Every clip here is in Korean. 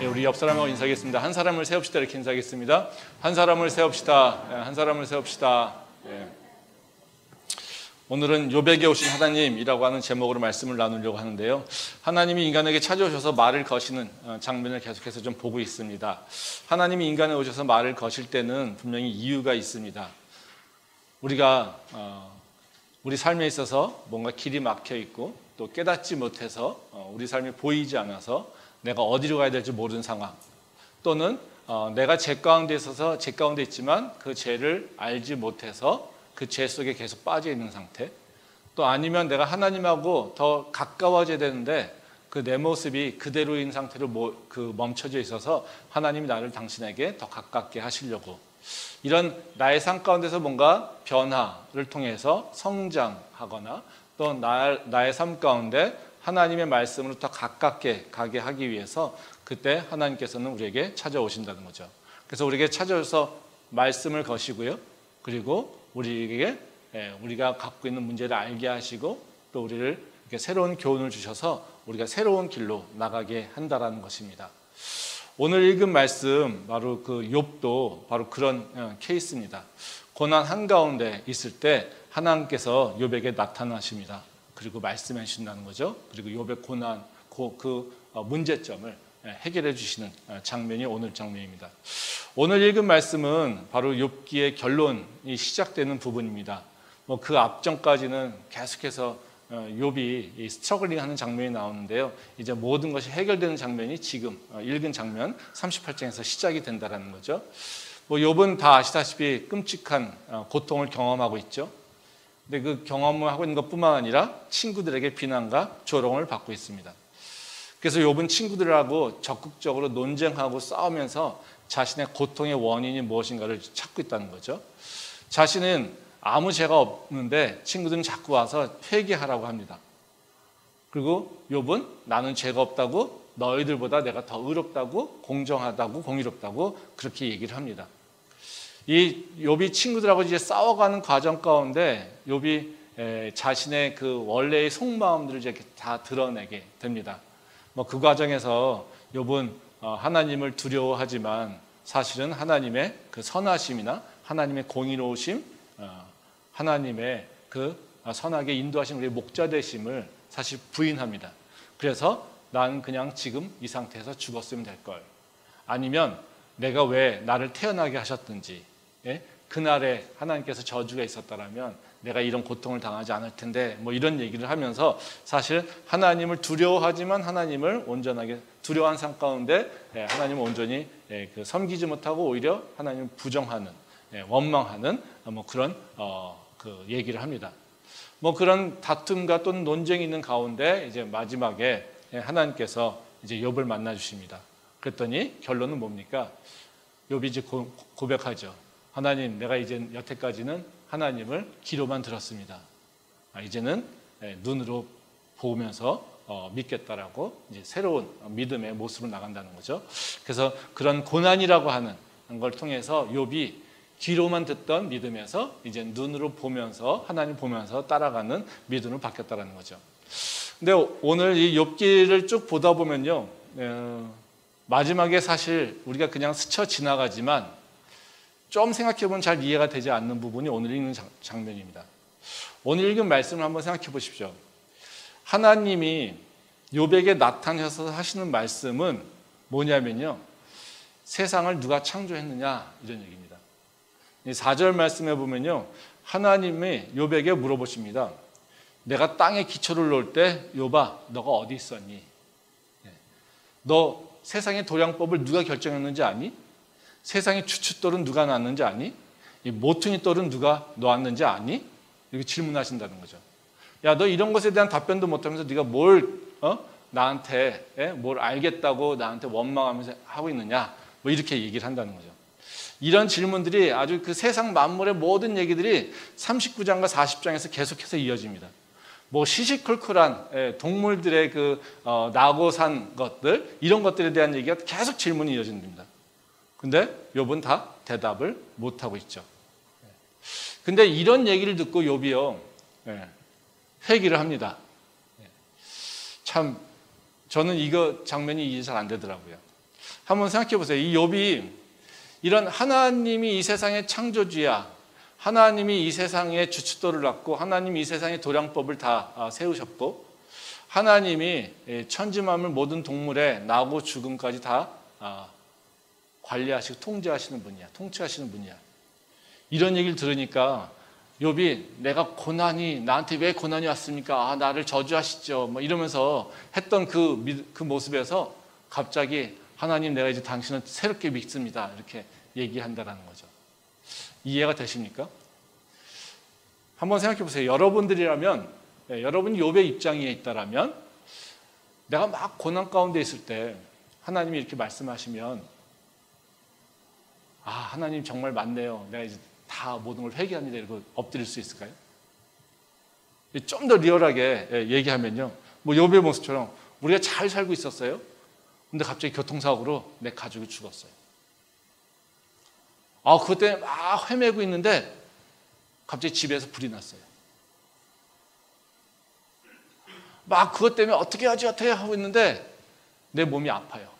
예, 우리 옆 사람하고 인사하겠습니다. 한 사람을 세웁시다 이렇게 인사하겠습니다. 한 사람을 세웁시다. 예, 한 사람을 세웁시다. 예. 오늘은 욥에게 오신 하나님이라고 하는 제목으로 말씀을 나누려고 하는데요. 하나님이 인간에게 찾아오셔서 말을 거시는 장면을 계속해서 좀 보고 있습니다. 하나님이 인간에 오셔서 말을 거실 때는 분명히 이유가 있습니다. 우리가 우리 삶에 있어서 뭔가 길이 막혀 있고 또 깨닫지 못해서 우리 삶이 보이지 않아서 내가 어디로 가야 될지 모르는 상황, 또는 내가 죄 가운데 있어서 죄 가운데 있지만 그 죄를 알지 못해서 그 죄 속에 계속 빠져 있는 상태, 또 아니면 내가 하나님하고 더 가까워져야 되는데 그 내 모습이 그대로인 상태로 멈춰져 있어서 하나님이 나를 당신에게 더 가깝게 하시려고, 이런 나의 삶 가운데서 뭔가 변화를 통해서 성장하거나 또 나의 삶 가운데 하나님의 말씀으로 더 가깝게 가게 하기 위해서 그때 하나님께서는 우리에게 찾아오신다는 거죠. 그래서 우리에게 찾아오셔서 말씀을 거시고요, 그리고 우리에게 우리가 갖고 있는 문제를 알게 하시고 또 우리를 이렇게 새로운 교훈을 주셔서 우리가 새로운 길로 나가게 한다라는 것입니다. 오늘 읽은 말씀, 바로 그 욥도 바로 그런 케이스입니다. 고난 한가운데 있을 때 하나님께서 욥에게 나타나십니다. 그리고 말씀해 주신다는 거죠. 그리고 욥의 고난, 그 문제점을 해결해 주시는 장면이 오늘 장면입니다. 오늘 읽은 말씀은 바로 욥기의 결론이 시작되는 부분입니다. 그 앞전까지는 계속해서 욥이 스트러글링하는 장면이 나오는데요. 이제 모든 것이 해결되는 장면이 지금 읽은 장면 38장에서 시작이 된다는 거죠. 욥은 다 아시다시피 끔찍한 고통을 경험하고 있죠. 근데 그 경험을 하고 있는 것뿐만 아니라 친구들에게 비난과 조롱을 받고 있습니다. 그래서 욥은 친구들하고 적극적으로 논쟁하고 싸우면서 자신의 고통의 원인이 무엇인가를 찾고 있다는 거죠. 자신은 아무 죄가 없는데 친구들은 자꾸 와서 회개하라고 합니다. 그리고 욥은 나는 죄가 없다고, 너희들보다 내가 더 의롭다고, 공정하다고, 공의롭다고 그렇게 얘기를 합니다. 이 욥이 친구들하고 이제 싸워가는 과정 가운데 욥이 자신의 그 원래의 속마음들을 이제 다 드러내게 됩니다. 그 과정에서 욥은 하나님을 두려워하지만 사실은 하나님의 그 선하심이나 하나님의 공의로우심, 하나님의 그 선하게 인도하신 우리의 목자 되심을 사실 부인합니다. 그래서 난 그냥 지금 이 상태에서 죽었으면 될 걸, 아니면 내가 왜 나를 태어나게 하셨든지, 그날에 하나님께서 저주가 있었다라면 내가 이런 고통을 당하지 않을 텐데, 이런 얘기를 하면서 사실 하나님을 두려워하지만 하나님을 온전하게 두려워한 삶 가운데 하나님을 온전히 섬기지 못하고 오히려 하나님을 부정하는, 원망하는 그런 그 얘기를 합니다. 그런 다툼과 또는 논쟁이 있는 가운데 이제 마지막에 하나님께서 이제 욥을 만나 주십니다. 그랬더니 결론은 뭡니까? 욥이 이제 고백하죠. 하나님, 내가 이제 여태까지는 하나님을 귀로만 들었습니다. 이제는 눈으로 보면서 믿겠다라고 이제 새로운 믿음의 모습으로 나간다는 거죠. 그래서 그런 고난이라고 하는 걸 통해서 욥이 귀로만 듣던 믿음에서 이제 눈으로 보면서 하나님 보면서 따라가는 믿음으로 바뀌었다는 거죠. 근데 오늘 이 욥기를 쭉 보다 보면요, 마지막에 사실 우리가 그냥 스쳐 지나가지만 좀 생각해보면 잘 이해가 되지 않는 부분이 오늘 읽는 장면입니다. 오늘 읽은 말씀을 한번 생각해 보십시오. 하나님이 욥에게 나타나셔서 하시는 말씀은 뭐냐면요, 세상을 누가 창조했느냐 이런 얘기입니다. 4절 말씀에 보면요, 하나님이 욥에게 물어보십니다. 내가 땅에 기초를 놓을 때 욥아, 너가 어디 있었니? 너 세상의 도량법을 누가 결정했는지 아니? 세상의 추춧돌은 누가 놨는지 아니? 이 모퉁이 돌은 누가 놓았는지 아니? 이렇게 질문하신다는 거죠. 야, 너 이런 것에 대한 답변도 못하면서 네가 나한테 뭘 알겠다고 나한테 원망하면서 하고 있느냐? 이렇게 얘기를 한다는 거죠. 이런 질문들이 아주 그 세상 만물의 모든 얘기들이 39장과 40장에서 계속해서 이어집니다. 시시콜콜한 동물들의 그 나고 산 것들, 이런 것들에 대한 얘기가 계속 질문이 이어집니다. 근데 욥은 다 대답을 못하고 있죠. 근데 이런 얘기를 듣고 욥이요, 회개를 합니다. 참 저는 이거 장면이 이해 잘 안 되더라고요. 한번 생각해 보세요. 이 욥이 이런 하나님이 이 세상의 창조주야, 하나님이 이 세상의 주춧돌을 놨고 하나님이 이 세상의 도량법을 다 세우셨고 하나님이 천지만물 모든 동물의 나고 죽음까지 다 관리하시고 통제하시는 분이야. 통치하시는 분이야. 이런 얘기를 들으니까 욥이 내가 고난이 나한테 왜 고난이 왔습니까? 나를 저주하시죠. 뭐 이러면서 했던 그 모습에서 갑자기 하나님 내가 이제 당신을 새롭게 믿습니다. 이렇게 얘기한다라는 거죠. 이해가 되십니까? 한번 생각해 보세요. 여러분들이라면 여러분이 욥의 입장에 있다라면 내가 막 고난 가운데 있을 때 하나님이 이렇게 말씀하시면 하나님 정말 맞네요. 내가 이제 다 모든 걸 회개합니다. 이러고 엎드릴 수 있을까요? 좀 더 리얼하게 얘기하면요. 뭐 욥의 모습처럼 우리가 잘 살고 있었어요. 근데 갑자기 교통사고로 내 가족이 죽었어요. 그것 때문에 막 헤매고 있는데 갑자기 집에서 불이 났어요. 막 그것 때문에 어떻게 하지 하고 있는데 내 몸이 아파요.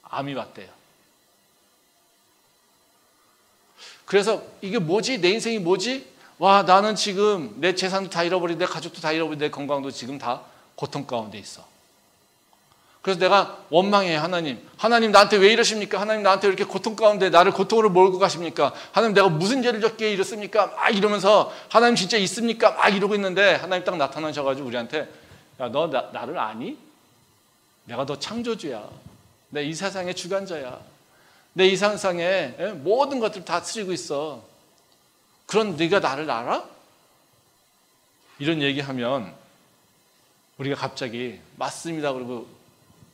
암이 왔대요. 그래서 이게 뭐지? 내 인생이 뭐지? 나는 지금 내 재산도 다 잃어버리고 내 가족도 다 잃어버리고 내 건강도 지금 다 고통 가운데 있어. 그래서 내가 원망해. 하나님 나한테 왜 이러십니까? 하나님 나한테 이렇게 고통 가운데 나를 고통으로 몰고 가십니까? 하나님 내가 무슨 죄를 졌기에 이렇습니까? 막 이러면서 하나님 진짜 있습니까? 막 이러고 있는데 하나님 딱 나타나셔가지고 우리한테 너 나를 아니? 내가 너 창조주야. 내 이 세상의 주관자야. 내 이 세상에 모든 것들을 다스리고 있어. 그런 네가 나를 알아? 이런 얘기하면 우리가 갑자기 맞습니다. 그리고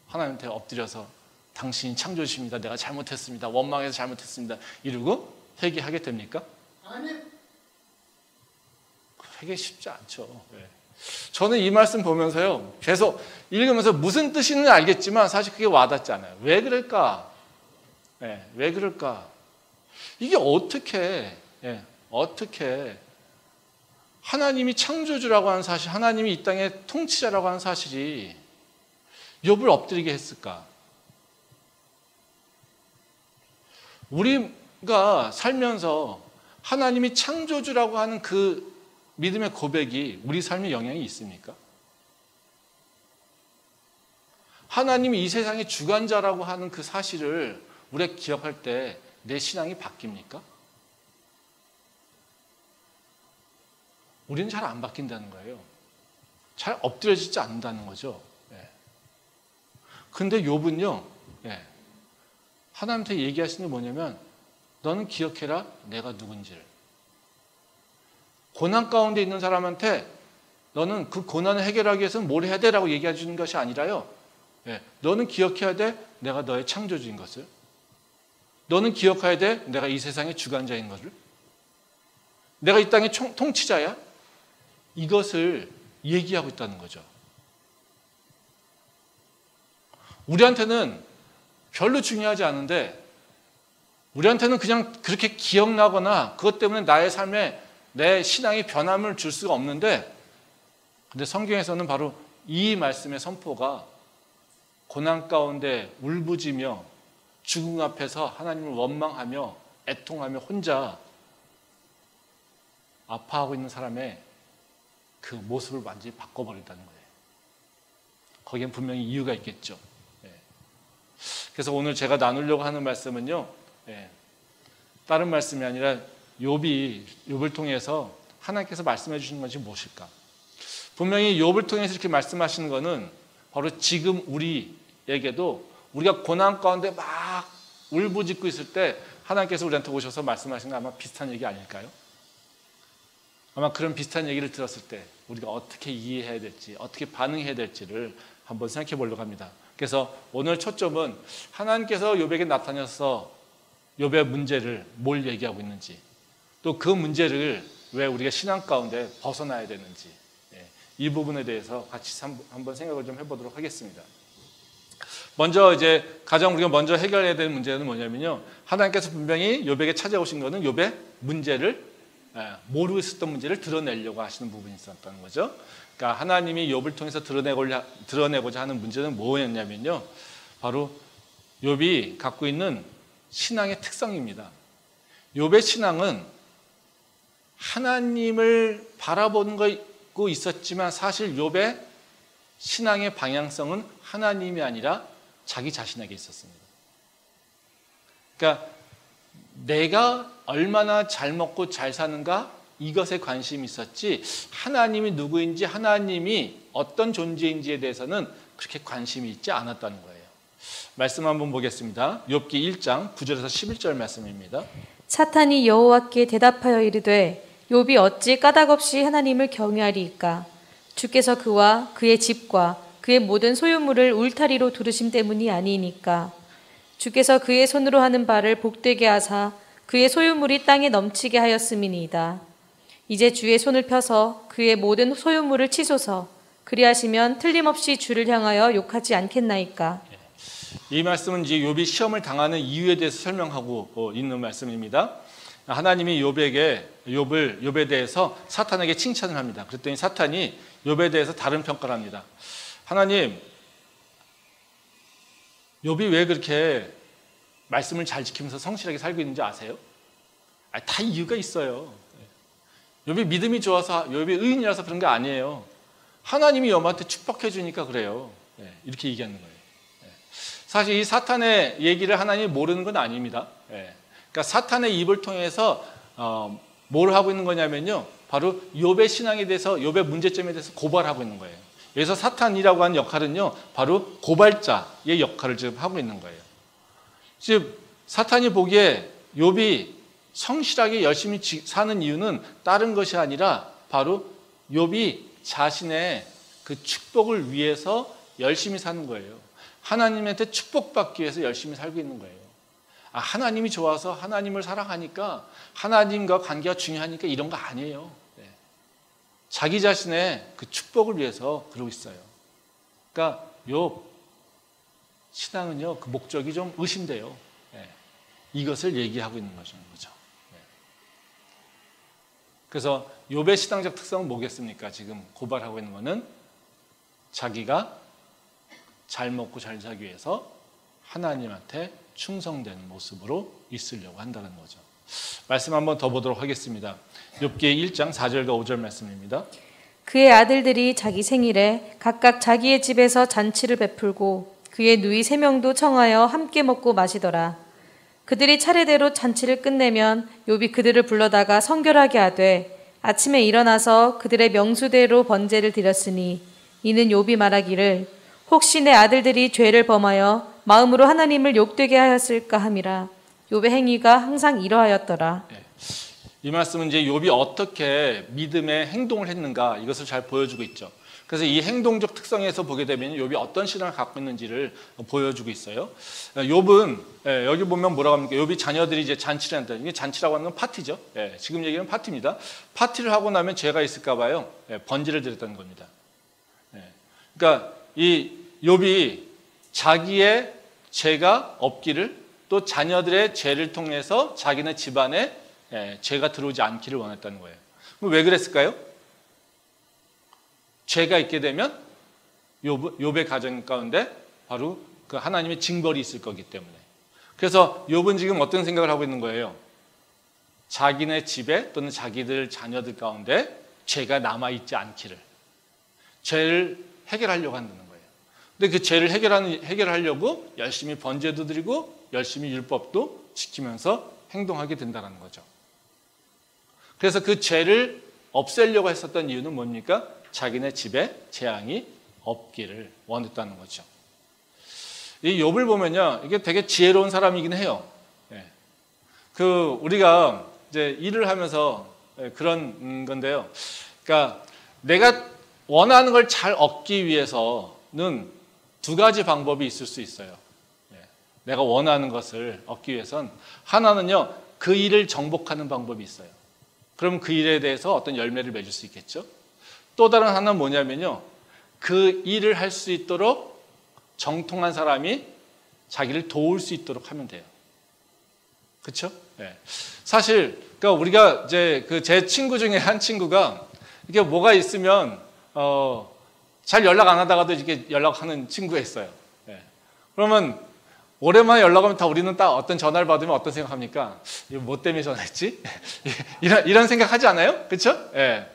하나님한테 엎드려서 당신이 창조주십니다. 내가 잘못했습니다. 원망해서 잘못했습니다. 이러고 회개하게 됩니까? 아니. 회개 쉽지 않죠. 저는 이 말씀 보면서요. 계속 읽으면서 무슨 뜻인지 알겠지만 사실 그게 와닿지 않아요. 왜 그럴까? 왜 그럴까? 이게 어떻게 하나님이 창조주라고 하는 사실, 하나님이 이 땅의 통치자라고 하는 사실이 욥을 엎드리게 했을까? 우리가 살면서 하나님이 창조주라고 하는 그 믿음의 고백이 우리 삶에 영향이 있습니까? 하나님이 이 세상의 주관자라고 하는 그 사실을 우리가 기억할 때 내 신앙이 바뀝니까? 우리는 잘 안 바뀐다는 거예요. 잘 엎드려지지 않는다는 거죠. 근데 욥은요, 하나님한테 얘기하시는 게 뭐냐면 너는 기억해라 내가 누군지를. 고난 가운데 있는 사람한테 너는 그 고난을 해결하기 위해서는 뭘 해야 되라고 얘기해 주는 것이 아니라요, 너는 기억해야 돼 내가 너의 창조주인 것을. 너는 기억해야 돼 내가 이 세상의 주관자인 것을. 내가 이 땅의 통치자야. 이것을 얘기하고 있다는 거죠. 우리한테는 별로 중요하지 않은데 우리한테는 그냥 그렇게 기억나거나 그것 때문에 나의 삶에 내 신앙이 변함을 줄 수가 없는데, 근데 성경에서는 바로 이 말씀의 선포가 고난 가운데 울부짖며 죽음 앞에서 하나님을 원망하며 애통하며 혼자 아파하고 있는 사람의 그 모습을 완전히 바꿔버린다는 거예요. 거기엔 분명히 이유가 있겠죠. 그래서 오늘 제가 나누려고 하는 말씀은요, 다른 말씀이 아니라 욥을 통해서 하나님께서 말씀해 주시는 것이 무엇일까? 분명히 욥을 통해서 이렇게 말씀하시는 것은 바로 지금 우리에게도 우리가 고난 가운데 막 울부짖고 있을 때 하나님께서 우리한테 오셔서 말씀하시는 거 아마 비슷한 얘기 아닐까요? 아마 그런 비슷한 얘기를 들었을 때 우리가 어떻게 이해해야 될지, 어떻게 반응해야 될지를 한번 생각해 보려고 합니다. 그래서 오늘 초점은 하나님께서 욥에게 나타나서 욥의 문제를 뭘 얘기하고 있는지, 또 그 문제를 왜 우리가 신앙 가운데 벗어나야 되는지, 이 부분에 대해서 같이 한번 생각을 좀 해보도록 하겠습니다. 먼저 가장 우리가 먼저 해결해야 되는 문제는 뭐냐면요, 하나님께서 분명히 욥에게 찾아오신 것은 욥의 문제를, 모르고 있었던 문제를 드러내려고 하시는 부분이 있었다는 거죠. 그러니까 하나님이 욥을 통해서 드러내고자 하는 문제는 뭐였냐면요, 바로 욥이 갖고 있는 신앙의 특성입니다. 욥의 신앙은 하나님을 바라보고 있었지만 사실 욥의 신앙의 방향성은 하나님이 아니라 자기 자신에게 있었습니다. 그러니까 내가 얼마나 잘 먹고 잘 사는가 이것에 관심이 있었지 하나님이 누구인지 하나님이 어떤 존재인지에 대해서는 그렇게 관심이 있지 않았다는 거예요. 말씀 한번 보겠습니다. 욥기 1장 9절에서 11절 말씀입니다. 사탄이 여호와께 대답하여 이르되 욥이 어찌 까닭없이 하나님을 경외하리이까? 주께서 그와 그의 집과 그의 모든 소유물을 울타리로 두르심 때문이 아니니까. 주께서 그의 손으로 하는 바를 복되게 하사 그의 소유물이 땅에 넘치게 하였음이니이다. 이제 주의 손을 펴서 그의 모든 소유물을 치소서. 그리하시면 틀림없이 주를 향하여 욕하지 않겠나이까. 이 말씀은 이제 욥이 시험을 당하는 이유에 대해서 설명하고 있는 말씀입니다. 하나님이 욥에 대해서 사탄에게 칭찬을 합니다. 그랬더니 사탄이 욥에 대해서 다른 평가를 합니다. 하나님, 욥이 왜 그렇게 말씀을 잘 지키면서 성실하게 살고 있는지 아세요? 다 이유가 있어요. 욥이 믿음이 좋아서, 욥이 의인이라서 그런 게 아니에요. 하나님이 욥한테 축복해 주니까 그래요. 이렇게 얘기하는 거예요. 사실 이 사탄의 얘기를 하나님이 모르는 건 아닙니다. 그러니까 사탄의 입을 통해서 뭘 하고 있는 거냐면요, 바로 욥의 신앙에 대해서, 욥의 문제점에 대해서 고발하고 있는 거예요. 여기서 사탄이라고 하는 역할은요, 바로 고발자의 역할을 지금 하고 있는 거예요. 즉 사탄이 보기에 욥이 성실하게 열심히 사는 이유는 다른 것이 아니라 바로 욥이 자신의 그 축복을 위해서 열심히 사는 거예요. 하나님한테 축복받기 위해서 열심히 살고 있는 거예요. 하나님이 좋아서 하나님을 사랑하니까 하나님과 관계가 중요하니까 이런 거 아니에요. 자기 자신의 그 축복을 위해서 그러고 있어요. 그러니까 욥 신앙은요, 그 목적이 좀 의심돼요. 이것을 얘기하고 있는 거죠. 그래서 욥의 신앙적 특성은 뭐겠습니까? 지금 고발하고 있는 거는 자기가 잘 먹고 잘 살기 위해서 하나님한테 충성되는 모습으로 있으려고 한다는 거죠. 말씀 한번 더 보도록 하겠습니다. 욥기 1장 4절과 5절 말씀입니다. 그의 아들들이 자기 생일에 각각 자기의 집에서 잔치를 베풀고 그의 누이 3명도 청하여 함께 먹고 마시더라. 그들이 차례대로 잔치를 끝내면 욥이 그들을 불러다가 성결하게 하되 아침에 일어나서 그들의 명수대로 번제를 드렸으니 이는 욥이 말하기를 혹시 내 아들들이 죄를 범하여 마음으로 하나님을 욕되게 하였을까 함이라. 욥의 행위가 항상 이러하였더라. 이 말씀은 이제 욥이 어떻게 믿음의 행동을 했는가 이것을 잘 보여주고 있죠. 그래서 이 행동적 특성에서 보게 되면 욥이 어떤 신앙을 갖고 있는지를 보여주고 있어요. 욥은 여기 보면 뭐라고 합니까? 욥이 자녀들이 이제 잔치를 한다. 이게 잔치라고 하는 건 파티죠. 지금 얘기는 파티입니다. 파티를 하고 나면 죄가 있을까 봐요. 번제를 드렸다는 겁니다. 그러니까 이 욥이 자기의 죄가 없기를 또 자녀들의 죄를 통해서 자기네 집안에 죄가 들어오지 않기를 원했다는 거예요. 그럼 왜 그랬을까요? 죄가 있게 되면 욥의 가정 가운데 바로 그 하나님의 징벌이 있을 거기 때문에. 그래서 욥은 지금 어떤 생각을 하고 있는 거예요? 자기네 집에 또는 자기들 자녀들 가운데 죄가 남아있지 않기를, 죄를 해결하려고 한다는 거예요. 근데 그 죄를 해결하려고 열심히 번제도 드리고 열심히 율법도 지키면서 행동하게 된다는 거죠. 그래서 그 죄를 없애려고 했었던 이유는 뭡니까? 자기네 집에 재앙이 없기를 원했다는 거죠. 이 욥을 보면요, 이게 되게 지혜로운 사람이긴 해요. 우리가 이제 일을 하면서 그런 건데요. 그러니까 내가 원하는 걸 잘 얻기 위해서는 2가지 방법이 있을 수 있어요. 내가 원하는 것을 얻기 위해선 하나는요, 그 일을 정복하는 방법이 있어요. 그럼 그 일에 대해서 어떤 열매를 맺을 수 있겠죠. 또 다른 하나는 뭐냐면요, 그 일을 할 수 있도록 정통한 사람이 자기를 도울 수 있도록 하면 돼요. 그렇죠? 사실 그러니까 우리가 이제 제 친구 중에 한 친구가 이게 뭐가 있으면 잘 연락 안 하다가도 이렇게 연락하는 친구가 있어요. 그러면 오랜만에 연락 오면 다 우리는 딱 어떤 전화를 받으면 어떤 생각합니까? 이거 뭐 때문에 전화했지? 이런 생각하지 않아요? 그렇죠? 예.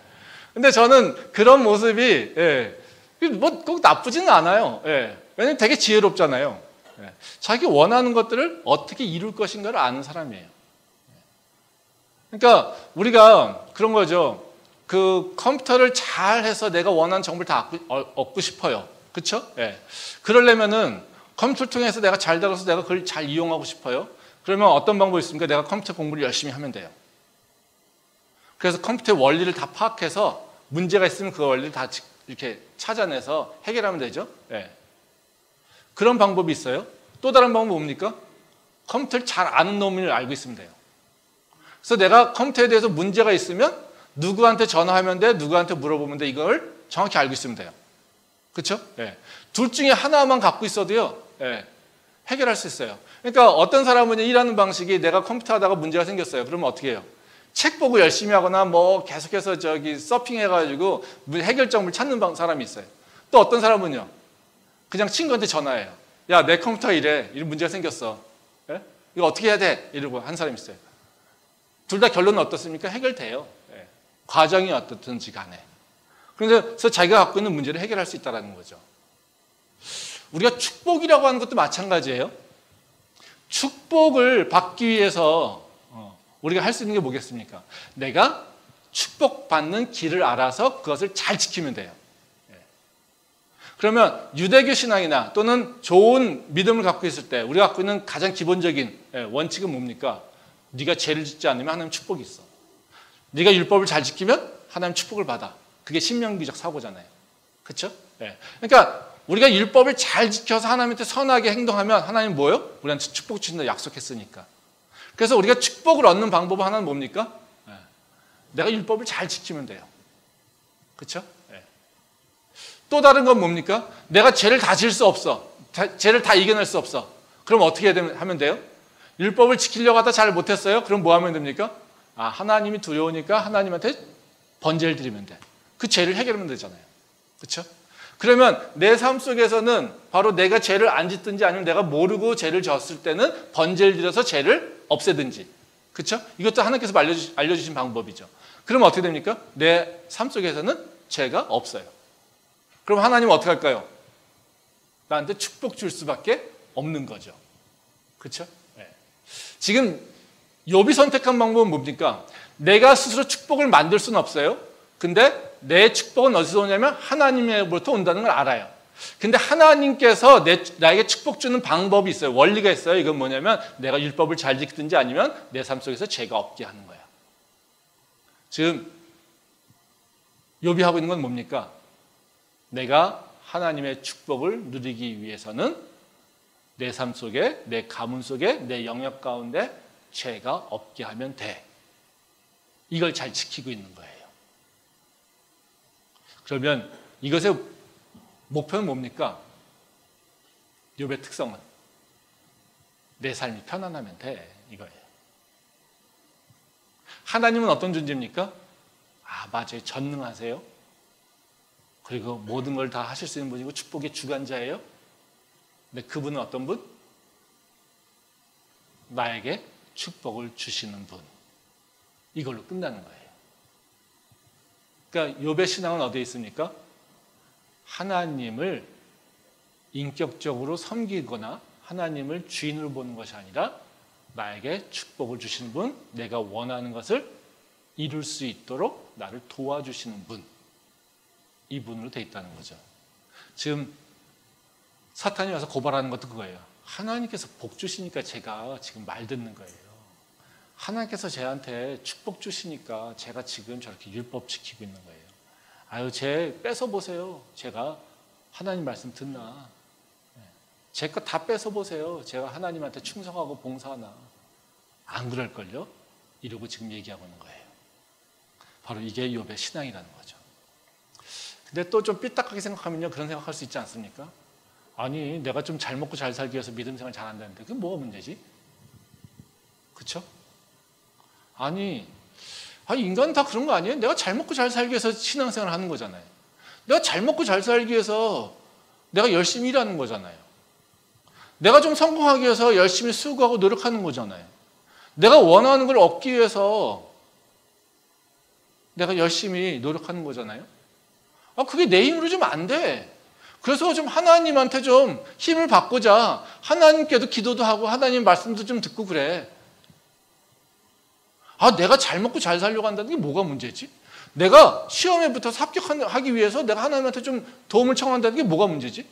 근데 저는 그런 모습이 뭐 꼭 나쁘지는 않아요. 예. 왜냐면 되게 지혜롭잖아요. 예. 자기 원하는 것들을 어떻게 이룰 것인가를 아는 사람이에요. 그러니까 우리가 그런 거죠. 그 컴퓨터를 잘 해서 내가 원하는 정보를 다 얻고 싶어요. 그렇죠? 예. 그러려면은 컴퓨터를 통해서 내가 잘 다뤄서 내가 그걸 잘 이용하고 싶어요. 그러면 어떤 방법이 있습니까? 내가 컴퓨터 공부를 열심히 하면 돼요. 그래서 컴퓨터의 원리를 다 파악해서 문제가 있으면 그 원리를 다 이렇게 찾아내서 해결하면 되죠. 예. 그런 방법이 있어요. 또 다른 방법은 뭡니까? 컴퓨터를 잘 아는 놈을 알고 있으면 돼요. 그래서 내가 컴퓨터에 대해서 문제가 있으면 누구한테 전화하면 돼, 누구한테 물어보면 돼, 이걸 정확히 알고 있으면 돼요. 그렇죠? 예. 둘 중에 하나만 갖고 있어도요, 예, 해결할 수 있어요. 그러니까 어떤 사람은 일하는 방식이 내가 컴퓨터 하다가 문제가 생겼어요. 그러면 어떻게 해요? 책 보고 열심히 하거나 뭐 계속해서 서핑해가지고 해결점을 찾는 사람이 있어요. 또 어떤 사람은요, 그냥 친구한테 전화해요. 야, 내 컴퓨터가 이래. 이런 문제가 생겼어. 예? 이거 어떻게 해야 돼? 이러고 한 사람이 있어요. 둘 다 결론은 어떻습니까? 해결돼요. 예. 과정이 어떻든지 간에. 그래서 자기가 갖고 있는 문제를 해결할 수 있다는 거죠. 우리가 축복이라고 하는 것도 마찬가지예요. 축복을 받기 위해서 우리가 할 수 있는 게 뭐겠습니까? 내가 축복받는 길을 알아서 그것을 잘 지키면 돼요. 그러면 유대교 신앙이나 또는 좋은 믿음을 갖고 있을 때 우리가 갖고 있는 가장 기본적인 원칙은 뭡니까? 네가 죄를 짓지 않으면 하나님 축복이 있어. 네가 율법을 잘 지키면 하나님 축복을 받아. 그게 신명기적 사고잖아요. 그렇죠? 그러니까 우리가 율법을 잘 지켜서 하나님한테 선하게 행동하면 하나님 뭐예요? 우리한테 축복 주신다 약속했으니까. 그래서 우리가 축복을 얻는 방법은 하나는 뭡니까? 내가 율법을 잘 지키면 돼요. 그렇죠? 또 다른 건 뭡니까? 내가 죄를 다 지을 수 없어. 죄를 다 이겨낼 수 없어. 그럼 어떻게 하면 돼요? 율법을 지키려고 하다 잘 못했어요? 그럼 뭐 하면 됩니까? 하나님이 두려우니까 하나님한테 번제를 드리면 돼. 그 죄를 해결하면 되잖아요. 그렇죠? 그러면 내 삶 속에서는 바로 내가 죄를 안 짓든지 아니면 내가 모르고 죄를 졌을 때는 번제를 드려서 죄를 없애든지. 그렇죠? 이것도 하나님께서 알려주신 방법이죠. 그러면 어떻게 됩니까? 내 삶 속에서는 죄가 없어요. 그럼 하나님은 어떻게 할까요? 나한테 축복 줄 수밖에 없는 거죠. 그렇죠? 지금 욥이 선택한 방법은 뭡니까? 내가 스스로 축복을 만들 수는 없어요. 근데 내 축복은 어디서 오냐면 하나님으로부터 온다는 걸 알아요. 근데 하나님께서 나에게 축복 주는 방법이 있어요. 원리가 있어요. 이건 뭐냐면 내가 율법을 잘 지키든지 아니면 내 삶 속에서 죄가 없게 하는 거야. 지금 욥이 하고 있는 건 뭡니까? 내가 하나님의 축복을 누리기 위해서는 내 삶 속에, 내 가문 속에, 내 영역 가운데 죄가 없게 하면 돼. 이걸 잘 지키고 있는 거예요. 그러면 이것의 목표는 뭡니까? 욥의 특성은 내 삶이 편안하면 돼. 이거예요. 하나님은 어떤 존재입니까? 맞아요. 전능하세요. 그리고 모든 걸 다 하실 수 있는 분이고 축복의 주관자예요. 근데 그분은 어떤 분? 나에게 축복을 주시는 분. 이걸로 끝나는 거예요. 그러니까 욥의 신앙은 어디에 있습니까? 하나님을 인격적으로 섬기거나 하나님을 주인으로 보는 것이 아니라 나에게 축복을 주시는 분, 내가 원하는 것을 이룰 수 있도록 나를 도와주시는 분, 이분으로 돼 있다는 거죠. 지금 사탄이 와서 고발하는 것도 그거예요. 하나님께서 복 주시니까 제가 지금 말 듣는 거예요. 하나님께서 저한테 축복 주시니까 제가 지금 저렇게 율법 지키고 있는 거예요. 쟤 뺏어보세요. 제가 하나님 말씀 듣나. 제 거 다 뺏어보세요. 제가 하나님한테 충성하고 봉사하나. 안 그럴걸요? 이러고 지금 얘기하고 있는 거예요. 바로 이게 욥의 신앙이라는 거죠. 근데 또 좀 삐딱하게 생각하면요, 그런 생각할 수 있지 않습니까? 아니, 내가 좀 잘 먹고 잘 살기 위해서 믿음 생활 잘한다는데 그게 뭐가 문제지? 그렇죠? 아니, 인간은 다 그런 거 아니에요? 내가 잘 먹고 잘 살기 위해서 신앙생활을 하는 거잖아요. 내가 잘 먹고 잘 살기 위해서 내가 열심히 일하는 거잖아요. 내가 좀 성공하기 위해서 열심히 수고하고 노력하는 거잖아요. 내가 원하는 걸 얻기 위해서 내가 열심히 노력하는 거잖아요. 그게 내 힘으로 좀 안 돼. 그래서 좀 하나님한테 좀 힘을 받고자 하나님께도 기도도 하고 하나님 말씀도 좀 듣고 그래. 내가 잘 먹고 잘 살려고 한다는 게 뭐가 문제지? 내가 시험에 붙어서 합격하기 위해서 내가 하나님한테 좀 도움을 청한다는 게 뭐가 문제지?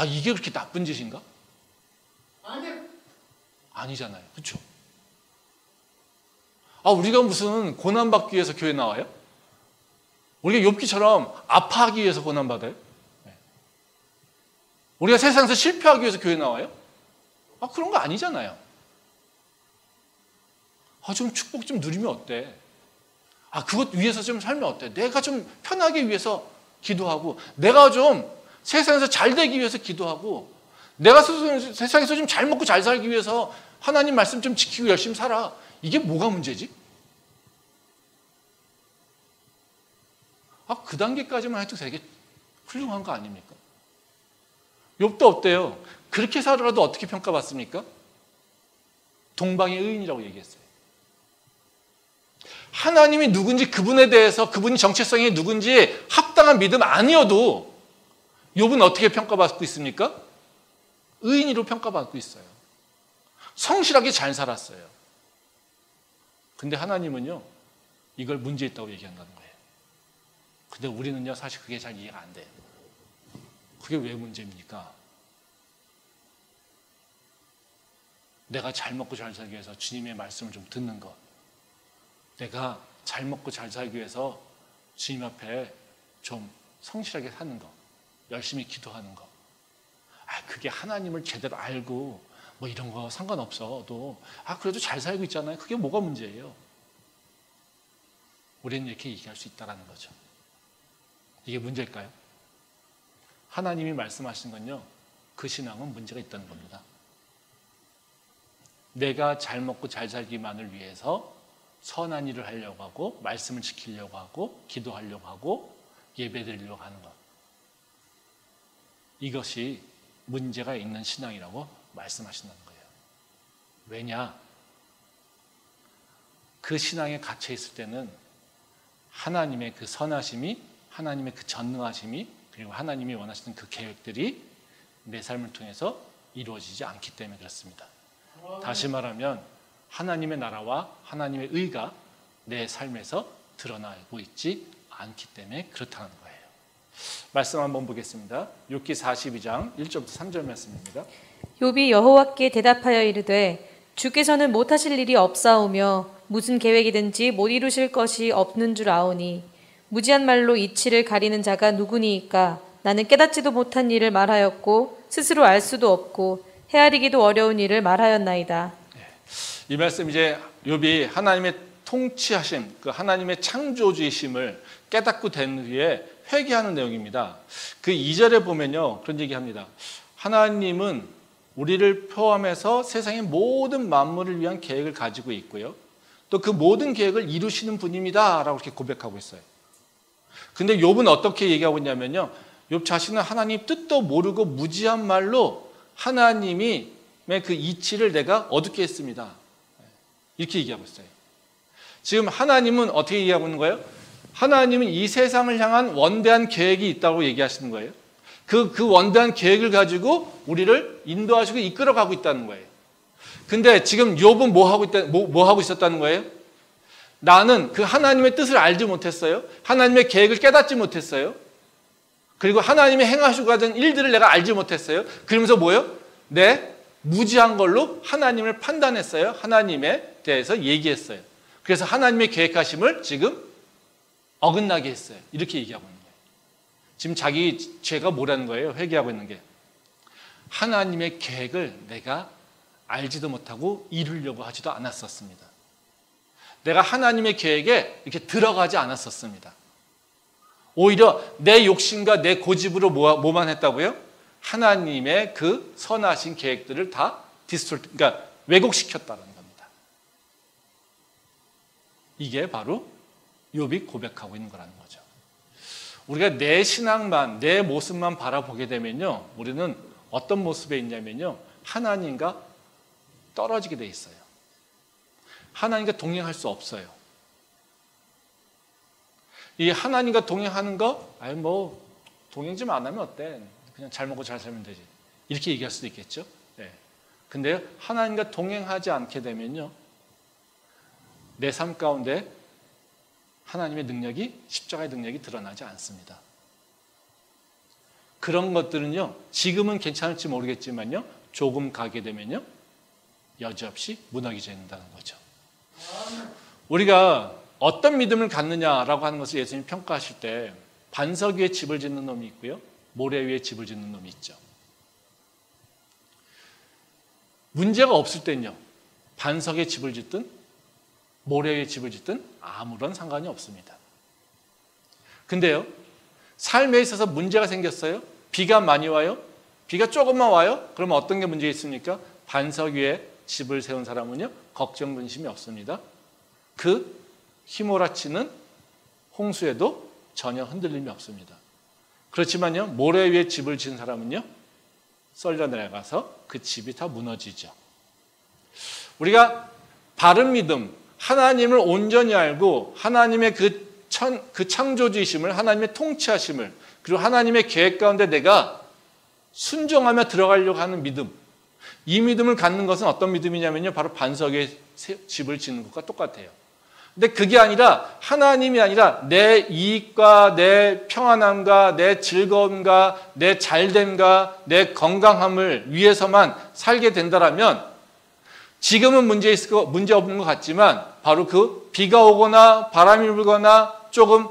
이게 그렇게 나쁜 짓인가? 아니잖아요. 그렇죠? 우리가 무슨 고난받기 위해서 교회 나와요? 우리가 욥기처럼 아파하기 위해서 고난받아요? 우리가 세상에서 실패하기 위해서 교회 나와요? 그런 거 아니잖아요. 좀 축복 좀 누리면 어때? 그것 위해서 좀 살면 어때? 내가 좀 편하기 위해서 기도하고, 내가 좀 세상에서 잘 되기 위해서 기도하고, 내가 세상에서 좀 잘 먹고 잘 살기 위해서 하나님 말씀 좀 지키고 열심히 살아. 이게 뭐가 문제지? 그 단계까지만 해도 되게 훌륭한 거 아닙니까? 욥도 어때요? 그렇게 살아도 어떻게 평가받습니까? 동방의 의인이라고 얘기했어요. 하나님이 누군지, 그분에 대해서 그분이 정체성이 누군지 합당한 믿음 아니어도 욥은 어떻게 평가받고 있습니까? 의인으로 평가받고 있어요. 성실하게 잘 살았어요. 근데 하나님은요, 이걸 문제 있다고 얘기한다는 거예요. 근데 우리는요, 사실 그게 잘 이해가 안 돼요. 그게 왜 문제입니까? 내가 잘 먹고 잘 살기 위해서 주님의 말씀을 좀 듣는 것, 내가 잘 먹고 잘 살기 위해서 주님 앞에 좀 성실하게 사는 것, 열심히 기도하는 것, 그게 하나님을 제대로 알고 뭐 이런 거 상관없어도 그래도 잘 살고 있잖아요. 그게 뭐가 문제예요? 우리는 이렇게 얘기할 수 있다는 거죠. 이게 문제일까요? 하나님이 말씀하신 건요, 그 신앙은 문제가 있다는 겁니다. 내가 잘 먹고 잘 살기만을 위해서 선한 일을 하려고 하고, 말씀을 지키려고 하고, 기도하려고 하고, 예배드리려고 하는 것, 이것이 문제가 있는 신앙이라고 말씀하신다는 거예요. 왜냐? 그 신앙에 갇혀 있을 때는 하나님의 그 선하심이, 하나님의 그 전능하심이, 그리고 하나님이 원하시는 그 계획들이 내 삶을 통해서 이루어지지 않기 때문에 그렇습니다. 다시 말하면 하나님의 나라와 하나님의 의가 내 삶에서 드러나고 있지 않기 때문에 그렇다는 거예요. 말씀 한번 보겠습니다. 욥기 42장 1절부터 3절 말씀입니다. 욥이 여호와께 대답하여 이르되 주께서는 못하실 일이 없사오며 무슨 계획이든지 못 이루실 것이 없는 줄 아오니 무지한 말로 이치를 가리는 자가 누구니이까? 나는 깨닫지도 못한 일을 말하였고 스스로 알 수도 없고 헤아리기도 어려운 일을 말하였나이다. 이 말씀 이제 욥이 하나님의 통치하심, 그 하나님의 창조주의심을 깨닫고 된 후에 회개하는 내용입니다. 그 2절에 보면요, 그런 얘기합니다. 하나님은 우리를 포함해서 세상의 모든 만물을 위한 계획을 가지고 있고요, 또 그 모든 계획을 이루시는 분입니다라고 이렇게 고백하고 있어요. 근데 욥은 어떻게 얘기하고 있냐면요, 욥 자신은 하나님 뜻도 모르고 무지한 말로 하나님의 그 이치를 내가 어둡게 했습니다, 이렇게 얘기하고 있어요. 지금 하나님은 어떻게 얘기하고 있는 거예요? 하나님은 이 세상을 향한 원대한 계획이 있다고 얘기하시는 거예요. 그 원대한 계획을 가지고 우리를 인도하시고 이끌어가고 있다는 거예요. 근데 지금 욥은 뭐 하고 있었다는 거예요? 나는 그 하나님의 뜻을 알지 못했어요. 하나님의 계획을 깨닫지 못했어요. 그리고 하나님이 행하시고 가던 일들을 내가 알지 못했어요. 그러면서 뭐예요? 무지한 걸로 하나님을 판단했어요. 하나님에 대해서 얘기했어요. 그래서 하나님의 계획하심을 지금 어긋나게 했어요. 이렇게 얘기하고 있는 거예요. 지금 자기 죄가 뭐라는 거예요? 회개하고 있는 게. 하나님의 계획을 내가 알지도 못하고 이루려고 하지도 않았었습니다. 내가 하나님의 계획에 이렇게 들어가지 않았었습니다. 오히려 내 욕심과 내 고집으로 뭐만 했다고요? 하나님의 그 선하신 계획들을 다 그러니까 왜곡시켰다는 겁니다. 이게 바로 욥이 고백하고 있는 거라는 거죠. 우리가 내 신앙만, 내 모습만 바라보게 되면요, 우리는 어떤 모습에 있냐면요, 하나님과 떨어지게 돼 있어요. 하나님과 동행할 수 없어요. 이 하나님과 동행하는 거, 아니 뭐 동행 좀 안 하면 어때? 그냥 잘 먹고 잘 살면 되지. 이렇게 얘기할 수도 있겠죠. 네. 근데 하나님과 동행하지 않게 되면요, 내 삶 가운데 하나님의 능력이, 십자가의 능력이 드러나지 않습니다. 그런 것들은요, 지금은 괜찮을지 모르겠지만요, 조금 가게 되면요, 여지없이 무너지게 된다는 거죠. 우리가 어떤 믿음을 갖느냐라고 하는 것을 예수님이 평가하실 때 반석 위에 집을 짓는 놈이 있고요, 모래 위에 집을 짓는 놈이 있죠. 문제가 없을 때는요, 반석에 집을 짓든 모래 위에 집을 짓든 아무런 상관이 없습니다. 근데요, 삶에 있어서 문제가 생겼어요. 비가 많이 와요. 비가 조금만 와요. 그러면 어떤 게 문제가 있습니까? 반석 위에 집을 세운 사람은요, 걱정 근심이 없습니다. 그 휘몰아치는 홍수에도 전혀 흔들림이 없습니다. 그렇지만요, 모래 위에 집을 지은 사람은요, 썰려 내려가서 그 집이 다 무너지죠. 우리가 바른 믿음, 하나님을 온전히 알고 하나님의 그 창조주이심을, 하나님의 통치하심을, 그리고 하나님의 계획 가운데 내가 순종하며 들어가려고 하는 믿음, 이 믿음을 갖는 것은 어떤 믿음이냐면요, 바로 반석에 집을 짓는 것과 똑같아요. 근데 그게 아니라, 하나님이 아니라 내 이익과 내 평안함과 내 즐거움과 내 잘됨과 내 건강함을 위해서만 살게 된다라면, 지금은 문제 없는 것 같지만 바로 그 비가 오거나 바람이 불거나 조금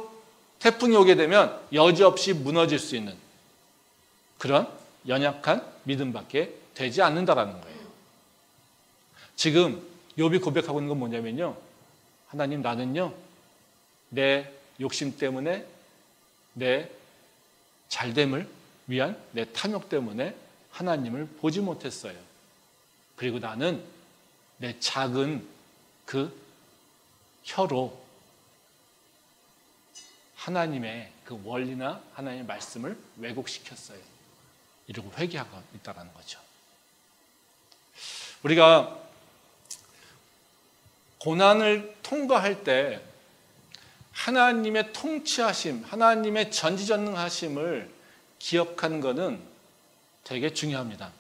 태풍이 오게 되면 여지없이 무너질 수 있는 그런 연약한 믿음밖에 되지 않는다라는 거예요. 지금 욥이 고백하고 있는 건 뭐냐면요, 하나님, 나는요, 내 욕심 때문에, 내 잘됨을 위한 내 탐욕 때문에 하나님을 보지 못했어요. 그리고 나는 내 작은 그 혀로 하나님의 그 원리나 하나님의 말씀을 왜곡시켰어요. 이러고 회개하고 있다는 거죠. 우리가 고난을 통과할 때 하나님의 통치하심, 하나님의 전지전능하심을 기억하는 것은 되게 중요합니다.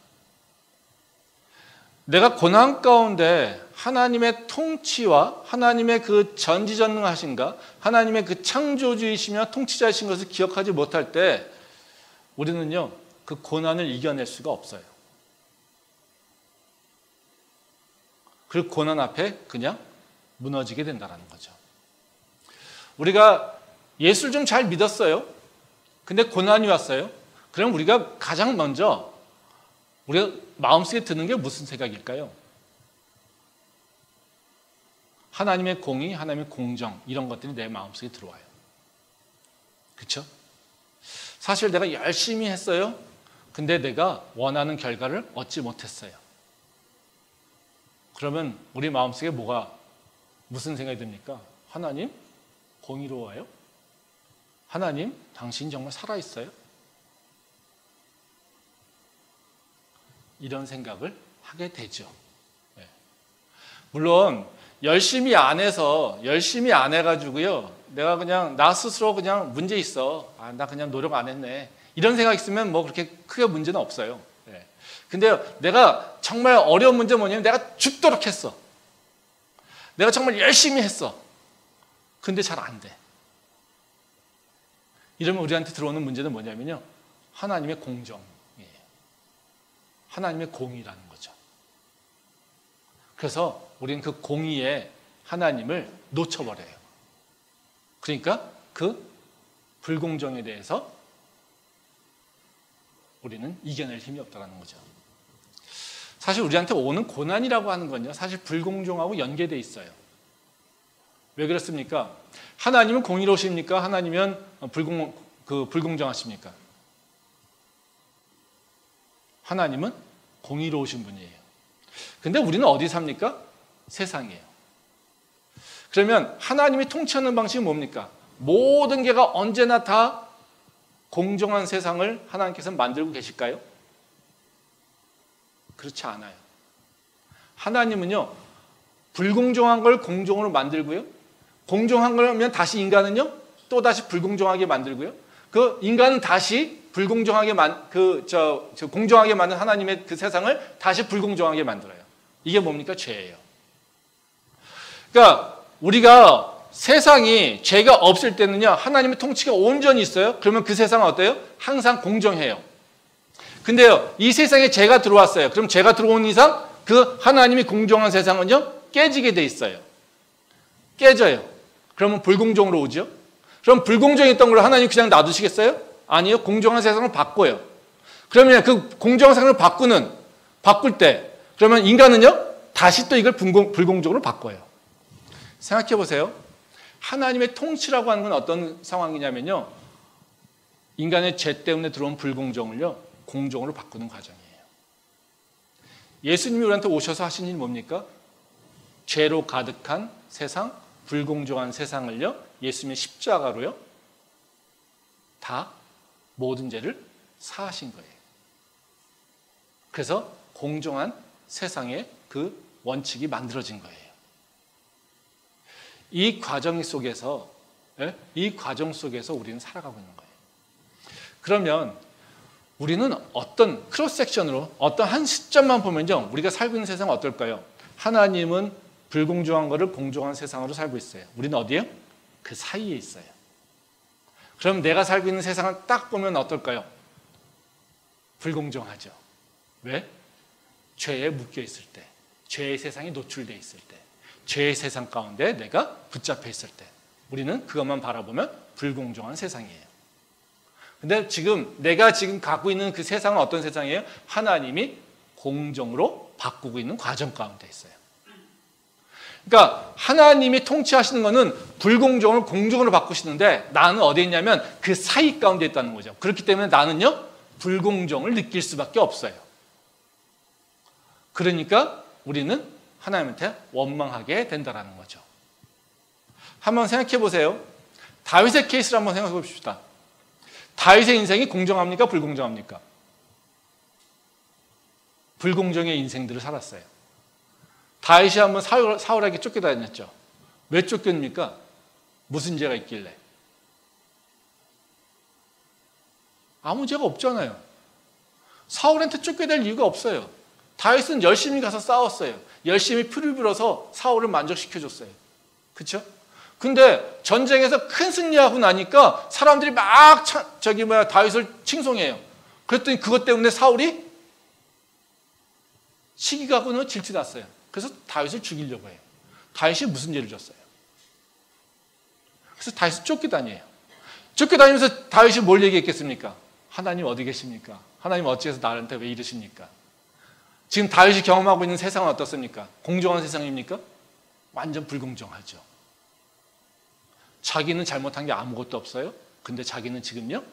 내가 고난 가운데 하나님의 통치와 하나님의 그 전지전능하심과 하나님의 그 창조주이시며 통치자이신 것을 기억하지 못할 때 우리는요, 그 고난을 이겨낼 수가 없어요. 그리고 고난 앞에 그냥 무너지게 된다는 거죠. 우리가 예수를 좀 잘 믿었어요. 근데 고난이 왔어요. 그럼 우리가 가장 먼저 우리가 마음속에 드는 게 무슨 생각일까요? 하나님의 공의, 하나님의 공정, 이런 것들이 내 마음속에 들어와요. 그렇죠? 사실 내가 열심히 했어요. 근데 내가 원하는 결과를 얻지 못했어요. 그러면 우리 마음속에 무슨 생각이 듭니까? 하나님, 공의로워요? 하나님, 당신 정말 살아있어요? 이런 생각을 하게 되죠. 네. 물론 열심히 안 해가지고요, 내가 그냥 나 스스로 그냥 문제 있어, 나 그냥 노력 안 했네, 이런 생각 있으면 뭐 그렇게 크게 문제는 없어요. 네. 근데 내가 정말 어려운 문제 뭐냐면 내가 죽도록 했어, 내가 정말 열심히 했어, 근데 잘 안 돼. 이러면 우리한테 들어오는 문제는 뭐냐면요, 하나님의 공정, 하나님의 공의라는 거죠. 그래서 우리는 그 공의에 하나님을 놓쳐버려요. 그러니까 그 불공정에 대해서 우리는 이겨낼 힘이 없다는 거죠. 사실 우리한테 오는 고난이라고 하는 건요, 사실 불공정하고 연계되어 있어요. 왜 그렇습니까? 하나님은 공의로우십니까? 하나님은 불공정하십니까? 하나님은 공의로우신 분이에요. 근데 우리는 어디 삽니까? 세상이에요. 그러면 하나님이 통치하는 방식이 뭡니까? 모든 게가 언제나 다 공정한 세상을 하나님께서 만들고 계실까요? 그렇지 않아요. 하나님은요, 불공정한 걸 공정으로 만들고요, 공정한 거면 다시 인간은요, 또 다시 불공정하게 만들고요, 그 인간은 다시 불공정하게 공정하게 만든 하나님의 그 세상을 다시 불공정하게 만들어요. 이게 뭡니까? 죄예요. 그러니까 우리가 세상이 죄가 없을 때는요, 하나님의 통치가 온전히 있어요. 그러면 그 세상은 어때요? 항상 공정해요. 근데요, 이 세상에 죄가 들어왔어요. 그럼 죄가 들어온 이상 그 하나님이 공정한 세상은요, 깨지게 돼 있어요. 깨져요. 그러면 불공정으로 오죠. 그럼 불공정했던 걸 하나님 그냥 놔두시겠어요? 아니요. 공정한 세상을 바꿔요. 그러면 그 공정한 세상을 바꿀 때 그러면 인간은요, 다시 또 이걸 불공정으로 바꿔요. 생각해 보세요. 하나님의 통치라고 하는 건 어떤 상황이냐면요, 인간의 죄 때문에 들어온 불공정을요, 공정으로 바꾸는 과정이에요. 예수님이 우리한테 오셔서 하신 일이 뭡니까? 죄로 가득한 세상, 불공정한 세상을요, 예수님의 십자가로요, 다 모든 죄를 사하신 거예요. 그래서 공정한 세상의 그 원칙이 만들어진 거예요. 이 과정 속에서 우리는 살아가고 있는 거예요. 그러면 우리는 어떤 크로스 섹션으로 어떤 한 시점만 보면요, 우리가 살고 있는 세상은 어떨까요? 하나님은 불공정한 것을 공정한 세상으로 살고 있어요. 우리는 어디에요? 그 사이에 있어요. 그럼 내가 살고 있는 세상을 딱 보면 어떨까요? 불공정하죠. 왜? 죄에 묶여 있을 때, 죄의 세상에 노출되어 있을 때, 죄의 세상 가운데 내가 붙잡혀 있을 때, 우리는 그것만 바라보면 불공정한 세상이에요. 근데 내가 지금 갖고 있는 그 세상은 어떤 세상이에요? 하나님이 공정으로 바꾸고 있는 과정 가운데 있어요. 그러니까 하나님이 통치하시는 것은 불공정을 공정으로 바꾸시는데, 나는 어디에 있냐면 그 사이 가운데 있다는 거죠. 그렇기 때문에 나는요, 불공정을 느낄 수밖에 없어요. 그러니까 우리는 하나님한테 원망하게 된다는 거죠. 한번 생각해 보세요. 다윗의 케이스를 한번 생각해 봅시다. 다윗의 인생이 공정합니까? 불공정합니까? 불공정의 인생들을 살았어요. 다윗이 한번 사울에게 쫓겨다녔죠. 왜 쫓겼습니까? 무슨 죄가 있길래? 아무 죄가 없잖아요. 사울한테 쫓겨날 이유가 없어요. 다윗은 열심히 가서 싸웠어요. 열심히 피를 불어서 사울을 만족시켜줬어요. 그렇죠? 근데 전쟁에서 큰 승리하고 나니까 사람들이 막 다윗을 칭송해요. 그랬더니 그것 때문에 사울이 시기가고 질투 났어요. 그래서 다윗을 죽이려고 해요. 다윗이 무슨 죄를 졌어요? 그래서 다윗을 쫓겨다녀요. 쫓겨다니면서 다윗이 뭘 얘기했겠습니까? 하나님 어디 계십니까? 하나님 어찌해서 나한테 왜 이러십니까? 지금 다윗이 경험하고 있는 세상은 어떻습니까? 공정한 세상입니까? 완전 불공정하죠. 자기는 잘못한 게 아무것도 없어요. 근데 자기는 지금요,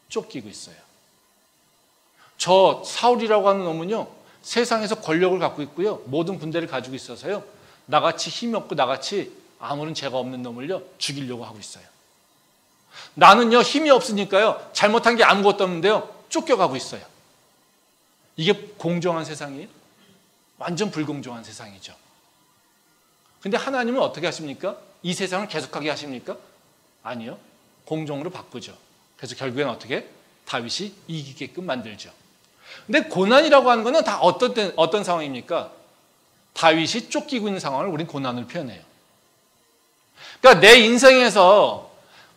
쫓기고 있어요. 저 사울이라고 하는 놈은요, 세상에서 권력을 갖고 있고요, 모든 군대를 가지고 있어서요, 나같이 힘이 없고 나같이 아무런 죄가 없는 놈을요, 죽이려고 하고 있어요. 나는요, 힘이 없으니까요, 잘못한 게 아무것도 없는데요, 쫓겨가고 있어요. 이게 공정한 세상이에요? 완전 불공정한 세상이죠. 근데 하나님은 어떻게 하십니까? 이 세상을 계속하게 하십니까? 아니요. 공정으로 바꾸죠. 그래서 결국엔 어떻게? 다윗이 이기게끔 만들죠. 근데 고난이라고 하는 것은 다 어떤 상황입니까? 다윗이 쫓기고 있는 상황을 우린 고난으로 표현해요. 그러니까 내 인생에서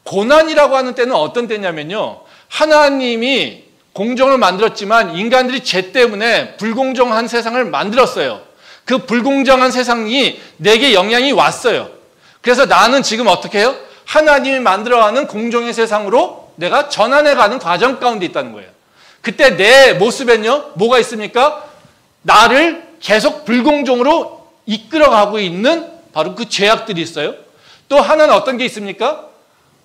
고난이라고 하는 때는 어떤 때냐면요, 하나님이 공정을 만들었지만 인간들이 죄 때문에 불공정한 세상을 만들었어요. 그 불공정한 세상이 내게 영향이 왔어요. 그래서 나는 지금 어떻게 해요? 하나님이 만들어가는 공정의 세상으로 내가 전환해가는 과정 가운데 있다는 거예요. 그때 내 모습엔요, 뭐가 있습니까? 나를 계속 불공정으로 이끌어가고 있는 바로 그 죄악들이 있어요. 또 하나는 어떤 게 있습니까?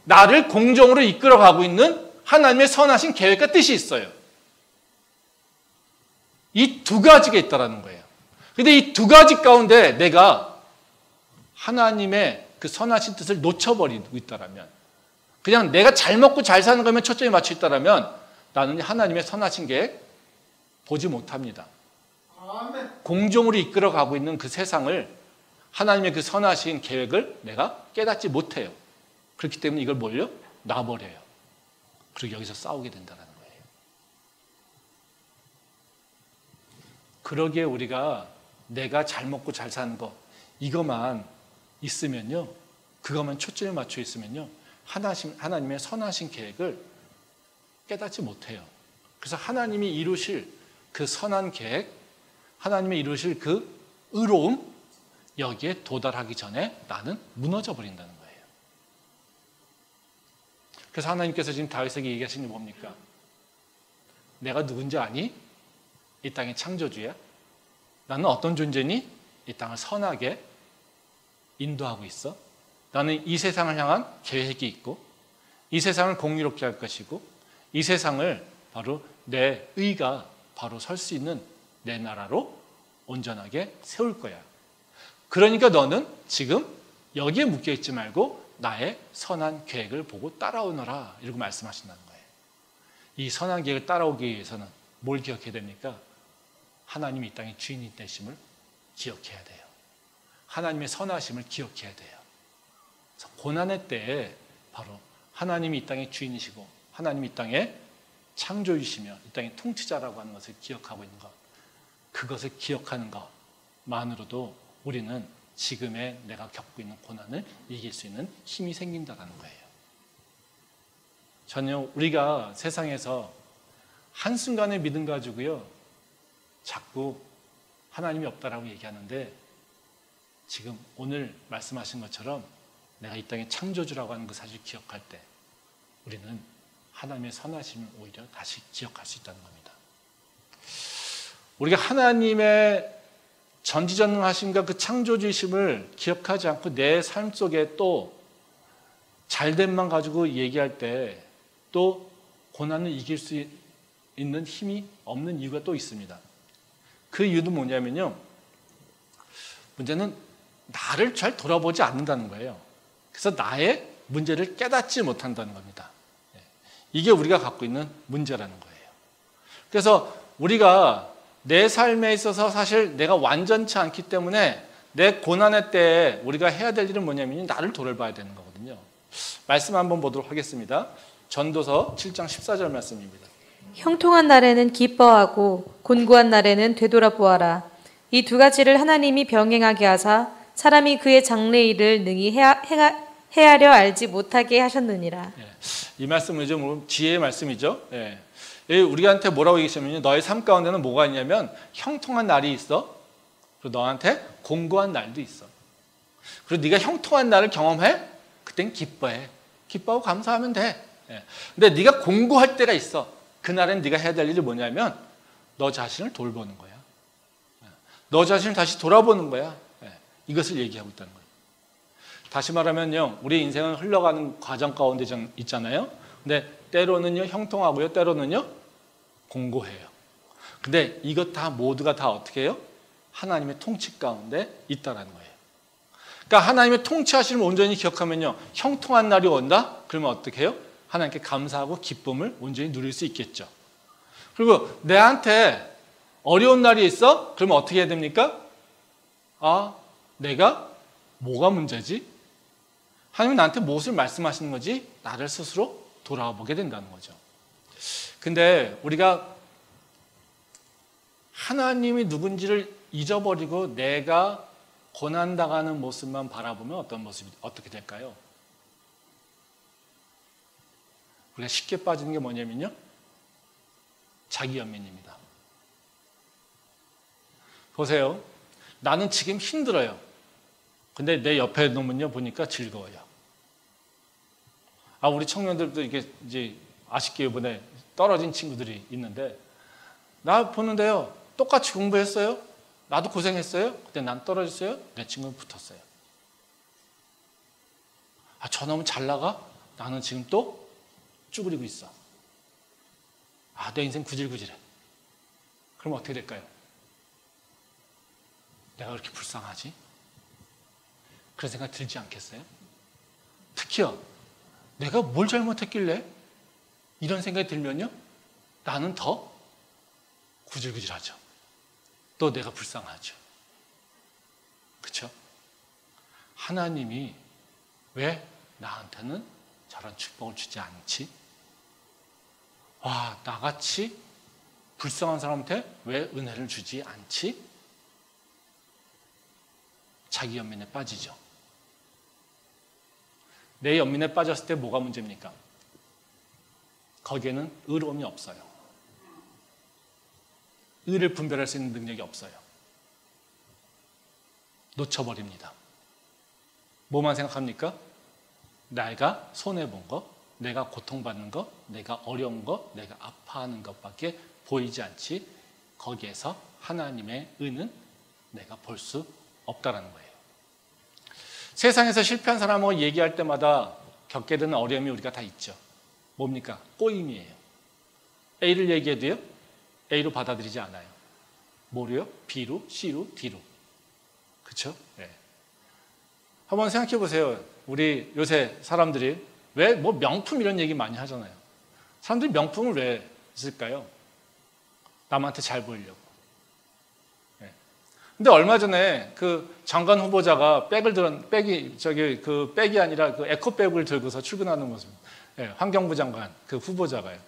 나를 공정으로 이끌어가고 있는 하나님의 선하신 계획과 뜻이 있어요. 이 두 가지가 있다는 거예요. 근데 이 두 가지 가운데 내가 하나님의 그 선하신 뜻을 놓쳐버리고 있다면, 그냥 내가 잘 먹고 잘 사는 거면 초점이 맞춰 있다라면 나는 하나님의 선하신 계획 보지 못합니다. 공정으로 이끌어가고 있는 그 세상을 하나님의 그 선하신 계획을 내가 깨닫지 못해요. 그렇기 때문에 이걸 뭘요? 놔버려요. 그리고 여기서 싸우게 된다는 거예요. 그러기에 우리가 내가 잘 먹고 잘 사는 거 이것만 있으면요, 그것만 초점에 맞춰 있으면요, 하나님의 선하신 계획을 깨닫지 못해요. 그래서 하나님이 이루실 그 선한 계획, 하나님이 이루실 그 의로움, 여기에 도달하기 전에 나는 무너져 버린다는 거예요. 그래서 하나님께서 지금 다윗에게 얘기하시는 게 뭡니까? 내가 누군지 아니? 이 땅의 창조주야? 나는 어떤 존재니? 이 땅을 선하게 인도하고 있어. 나는 이 세상을 향한 계획이 있고, 이 세상을 공의롭게 할 것이고, 이 세상을 바로 내 의가 바로 설 수 있는 내 나라로 온전하게 세울 거야. 그러니까 너는 지금 여기에 묶여있지 말고 나의 선한 계획을 보고 따라오너라, 이러고 말씀하신다는 거예요. 이 선한 계획을 따라오기 위해서는 뭘 기억해야 됩니까? 하나님이 이 땅의 주인이 되심을 기억해야 돼요. 하나님의 선하심을 기억해야 돼요. 그래서 고난의 때에 바로 하나님이 이 땅의 주인이시고 하나님이 이 땅의 창조주시며 이 땅의 통치자라고 하는 것을 기억하고 있는 것, 그것을 기억하는 것만으로도 우리는 지금의 내가 겪고 있는 고난을 이길 수 있는 힘이 생긴다는 거예요. 전혀 우리가 세상에서 한순간의 믿음 가지고요, 자꾸 하나님이 없다라고 얘기하는데, 지금 오늘 말씀하신 것처럼 내가 이 땅의 창조주라고 하는 그 사실을 기억할 때 우리는 하나님의 선하심을 오히려 다시 기억할 수 있다는 겁니다. 우리가 하나님의 전지전능하심과 그 창조주의심을 기억하지 않고 내 삶 속에 또 잘됨만 가지고 얘기할 때 또 고난을 이길 수 있는 힘이 없는 이유가 또 있습니다. 그 이유는 뭐냐면요, 문제는 나를 잘 돌아보지 않는다는 거예요. 그래서 나의 문제를 깨닫지 못한다는 겁니다. 이게 우리가 갖고 있는 문제라는 거예요. 그래서 우리가 내 삶에 있어서 사실 내가 완전치 않기 때문에 내 고난의 때에 우리가 해야 될 일은 뭐냐면 나를 돌아봐야 되는 거거든요. 말씀 한번 보도록 하겠습니다. 전도서 7장 14절 말씀입니다. 형통한 날에는 기뻐하고 곤고한 날에는 되돌아보아라. 이 두 가지를 하나님이 병행하게 하사 사람이 그의 장래일을 능히 헤아려 알지 못하게 하셨느니라. 이 말씀은 좀 지혜의 말씀이죠. 우리한테 뭐라고 얘기하시냐면, 너의 삶 가운데는 뭐가 있냐면 형통한 날이 있어. 그리고 너한테 곤고한 날도 있어. 그리고 네가 형통한 날을 경험해? 그땐 기뻐해. 기뻐하고 감사하면 돼. 근데 네가 곤고할 때가 있어. 그날엔 네가 해야 될 일이 뭐냐면 너 자신을 돌보는 거야. 너 자신을 다시 돌아보는 거야. 이것을 얘기하고 있다는 거예요. 다시 말하면요, 우리 인생은 흘러가는 과정 가운데 있잖아요. 근데 때로는요 형통하고요, 때로는요 공고해요. 근데 이것 다 모두가 다 어떻게 해요? 하나님의 통치 가운데 있다라는 거예요. 그러니까 하나님의 통치하심을 온전히 기억하면요, 형통한 날이 온다? 그러면 어떻게 해요? 하나님께 감사하고 기쁨을 온전히 누릴 수 있겠죠. 그리고 내한테 어려운 날이 있어? 그러면 어떻게 해야 됩니까? 내가 뭐가 문제지? 하나님은 나한테 무엇을 말씀하시는 거지? 나를 스스로 돌아보게 된다는 거죠. 근데 우리가 하나님이 누군지를 잊어버리고 내가 고난당하는 모습만 바라보면 어떻게 될까요? 우리가 쉽게 빠지는 게 뭐냐면요, 자기 연민입니다. 보세요. 나는 지금 힘들어요. 근데 내 옆에 놈은요 보니까 즐거워요. 우리 청년들도 이게 이제 아쉽게 이번에 떨어진 친구들이 있는데, 나 보는데요 똑같이 공부했어요. 나도 고생했어요. 근데 난 떨어졌어요. 내 친구는 붙었어요. 저 놈은 잘 나가. 나는 지금 또 쭈그리고 있어. 내 인생 구질구질해. 그럼 어떻게 될까요? 내가 그렇게 불쌍하지? 그런 생각 들지 않겠어요? 특히요, 내가 뭘 잘못했길래 이런 생각이 들면요, 나는 더 구질구질하죠. 또 내가 불쌍하죠. 그렇죠? 하나님이 왜 나한테는 저런 축복을 주지 않지? 와, 나같이 불쌍한 사람한테 왜 은혜를 주지 않지? 자기 연민에 빠지죠. 내 연민에 빠졌을 때 뭐가 문제입니까? 거기에는 의로움이 없어요. 의를 분별할 수 있는 능력이 없어요. 놓쳐버립니다. 뭐만 생각합니까? 내가 손해본 거, 내가 고통받는 거, 내가 어려운 거, 내가 아파하는 것밖에 보이지 않지, 거기에서 하나님의 의는 내가 볼 수 없다라는 거예요. 세상에서 실패한 사람하고 얘기할 때마다 겪게 되는 어려움이 우리가 다 있죠. 뭡니까? 꼬임이에요. A를 얘기해도요, A로 받아들이지 않아요. 뭐로요? B로, C로, D로. 그렇죠? 네. 한번 생각해 보세요. 우리 요새 사람들이 왜 뭐 명품 이런 얘기 많이 하잖아요. 사람들이 명품을 왜 쓸까요? 남한테 잘 보이려고. 네. 근데 얼마 전에 그 장관 후보자가 백이 아니라 그 에코백을 들고서 출근하는 모습. 네, 환경부 장관 그 후보자가요.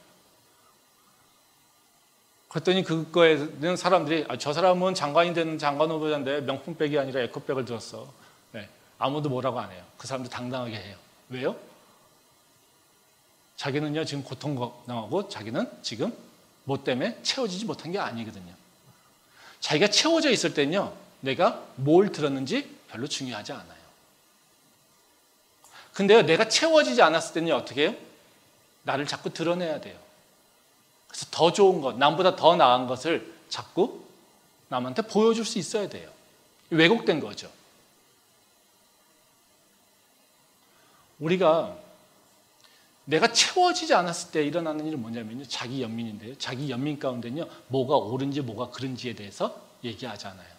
그랬더니 그거에는 사람들이 저 사람은 장관이 되는 장관 후보자인데 명품백이 아니라 에코백을 들었어. 네, 아무도 뭐라고 안 해요. 그 사람도 당당하게 해요. 왜요? 자기는요 지금 고통당하고 자기는 지금 뭐 때문에 채워지지 못한 게 아니거든요. 자기가 채워져 있을 때는요, 내가 뭘 들었는지 별로 중요하지 않아요. 근데요, 내가 채워지지 않았을 때는요, 어떻게 해요? 나를 자꾸 드러내야 돼요. 그래서 더 좋은 것, 남보다 더 나은 것을 자꾸 남한테 보여줄 수 있어야 돼요. 왜곡된 거죠. 우리가 내가 채워지지 않았을 때 일어나는 일은 뭐냐면요, 자기 연민인데요. 자기 연민 가운데는요, 뭐가 옳은지 뭐가 그른지에 대해서 얘기하잖아요.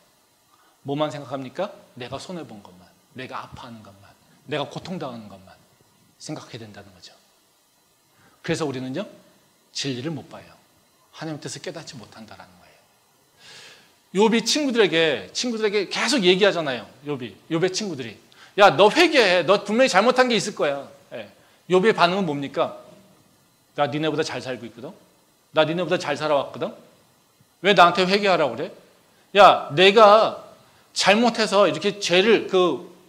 뭐만 생각합니까? 내가 손해본 것만, 내가 아파하는 것만, 내가 고통당하는 것만 생각해야 된다는 거죠. 그래서 우리는요, 진리를 못 봐요. 하나님의 뜻을 깨닫지 못한다는 거예요. 욥이 친구들에게 계속 얘기하잖아요. 욥의 친구들이. 야, 너 회개해. 너 분명히 잘못한 게 있을 거야. 예. 욥의 반응은 뭡니까? 나 니네보다 잘 살고 있거든. 나 니네보다 잘 살아왔거든. 왜 나한테 회개하라고 그래? 야, 내가 잘못해서 이렇게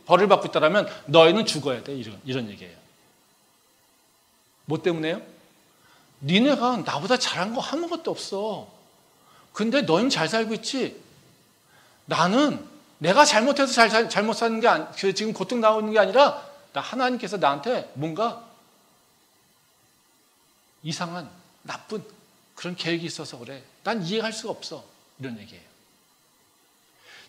벌을 받고 있다면 너희는 죽어야 돼. 이런 얘기예요. 뭐 때문에요? 니네가 나보다 잘한 거 아무것도 없어. 근데 너희는 잘 살고 있지? 나는 내가 잘못해서 잘못 사는 게 지금 고통 나오는 게 아니라 하나님께서 나한테 뭔가 이상한 나쁜 그런 계획이 있어서 그래. 난 이해할 수가 없어. 이런 얘기예요.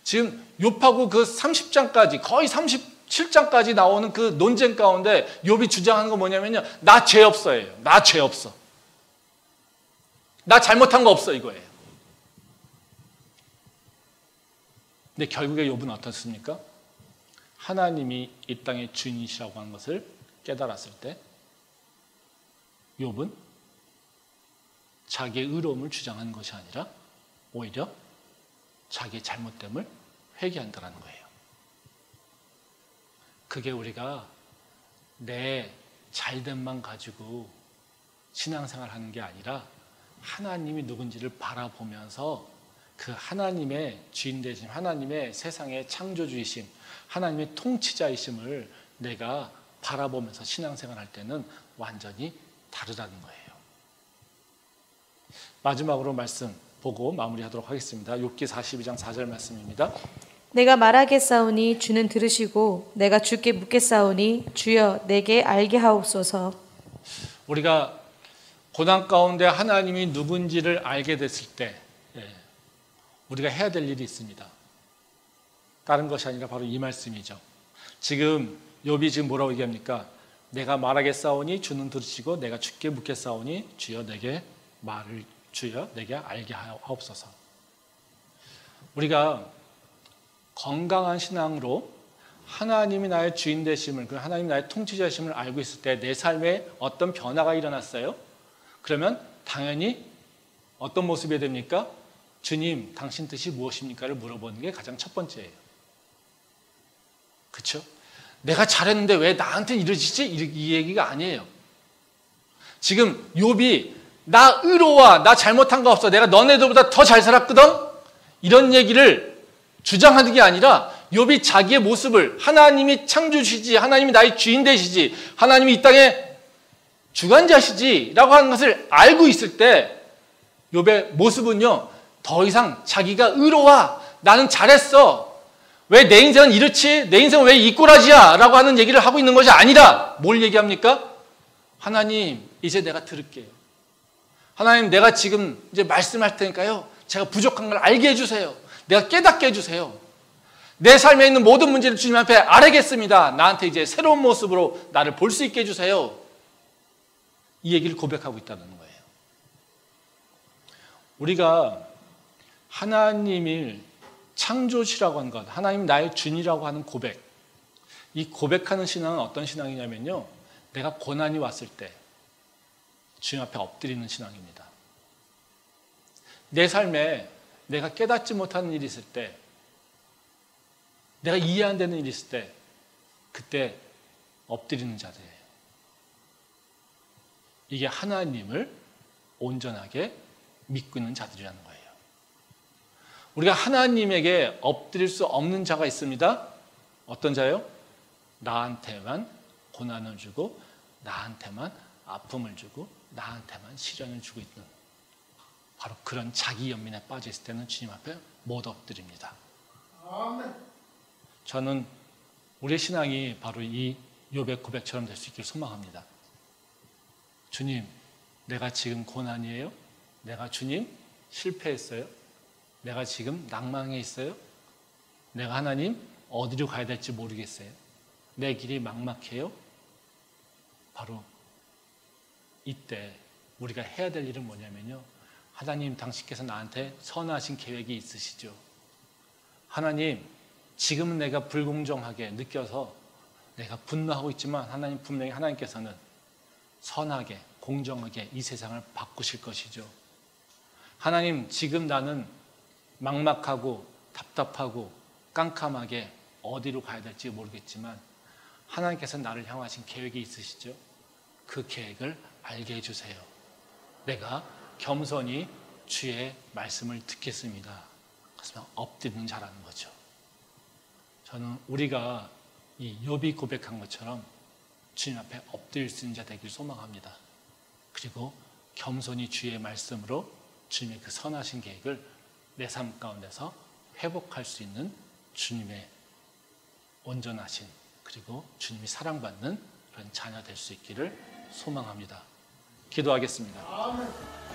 지금 욥하고 그 30장까지 거의 37장까지 나오는 그 논쟁 가운데 욥이 주장하는 거 뭐냐면요, 나 죄 없어예요. 나 죄 없어. 나 잘못한 거 없어 이거예요. 근데 결국에 욥은 어떻습니까? 하나님이 이 땅의 주인이시라고 하는 것을 깨달았을 때 욥은 자기의 의로움을 주장하는 것이 아니라 오히려 자기의 잘못됨을 회개한다는 거예요. 그게 우리가 내 잘됨만 가지고 신앙생활 하는 게 아니라 하나님이 누군지를 바라보면서 그 하나님의 주인 되심, 하나님의 세상의 창조주이심, 하나님의 통치자이심을 내가 바라보면서 신앙생활할 때는 완전히 다르다는 거예요. 마지막으로 말씀 보고 마무리하도록 하겠습니다. 욥기 42장 4절 말씀입니다. 내가 말하겠사오니 주는 들으시고 내가 주께 묻겠사오니 주여 내게 알게 하옵소서. 우리가 고난 가운데 하나님이 누군지를 알게 됐을 때 우리가 해야 될 일이 있습니다. 다른 것이 아니라 바로 이 말씀이죠. 지금 욥이 지금 뭐라고 얘기합니까? 내가 말하겠사오니 주는 들으시고 내가 주께 묻겠사오니 주여 내게 알게 하옵소서. 우리가 건강한 신앙으로 하나님이 나의 주인 되심을, 그 하나님이 나의 통치자심을 알고 있을 때 내 삶에 어떤 변화가 일어났어요? 그러면 당연히 어떤 모습이 됩니까? 주님, 당신 뜻이 무엇입니까?를 물어보는 게 가장 첫 번째예요. 그렇죠? 내가 잘했는데 왜 나한테는 이러지지? 이 얘기가 아니에요. 지금 욥이 나 의로워, 나 잘못한 거 없어, 내가 너네들보다 더 잘 살았거든? 이런 얘기를 주장하는 게 아니라 욥이 자기의 모습을, 하나님이 창조주시지, 하나님이 나의 주인 되시지, 하나님이 이 땅의 주관자시지 라고 하는 것을 알고 있을 때 욥의 모습은요, 더 이상 자기가 의로워, 나는 잘했어, 왜 내 인생은 이렇지, 내 인생은 왜 이 꼬라지야 라고 하는 얘기를 하고 있는 것이 아니라 뭘 얘기합니까? 하나님, 이제 내가 들을게요. 하나님, 내가 지금 이제 말씀할 테니까요, 제가 부족한 걸 알게 해주세요. 내가 깨닫게 해주세요. 내 삶에 있는 모든 문제를 주님 앞에 아뢰겠습니다. 나한테 이제 새로운 모습으로 나를 볼 수 있게 해주세요. 이 얘기를 고백하고 있다는 거예요. 우리가 하나님을 창조시라고 하는 것, 하나님 나의 주인이라고 하는 고백, 이 고백하는 신앙은 어떤 신앙이냐면요, 내가 고난이 왔을 때 주님 앞에 엎드리는 신앙입니다. 내 삶에 내가 깨닫지 못하는 일이 있을 때, 내가 이해 안 되는 일이 있을 때, 그때 엎드리는 자세예요. 이게 하나님을 온전하게 믿고 있는 자들이라는 거예요. 우리가 하나님에게 엎드릴 수 없는 자가 있습니다. 어떤 자요? 나한테만 고난을 주고, 나한테만 아픔을 주고, 나한테만 시련을 주고 있는, 바로 그런 자기 연민에 빠져 있을 때는 주님 앞에 못 엎드립니다. 아멘. 저는 우리의 신앙이 바로 이 욥의 고백처럼 될 수 있기를 소망합니다. 주님, 내가 지금 고난이에요? 내가 주님 실패했어요? 내가 지금 낭망해 있어요? 내가 하나님 어디로 가야 될지 모르겠어요? 내 길이 막막해요? 바로 이때 우리가 해야 될 일은 뭐냐면요, 하나님, 당신께서 나한테 선하신 계획이 있으시죠? 하나님, 지금은 내가 불공정하게 느껴서 내가 분노하고 있지만 하나님, 분명히 하나님께서는 선하게, 공정하게 이 세상을 바꾸실 것이죠. 하나님, 지금 나는 막막하고 답답하고 깜깜하게 어디로 가야 될지 모르겠지만 하나님께서 나를 향하신 계획이 있으시죠? 그 계획을 알게 해주세요. 내가 겸손히 주의 말씀을 듣겠습니다. 그래서 엎드리는 자라는 거죠. 저는 우리가 이 욥이 고백한 것처럼 주님 앞에 엎드릴 수 있는 자 되길 소망합니다. 그리고 겸손히 주의 말씀으로 주님의 그 선하신 계획을 내 삶 가운데서 회복할 수 있는 주님의 온전하신, 그리고 주님이 사랑받는 그런 자녀 될 수 있기를 소망합니다. 기도하겠습니다. 아멘.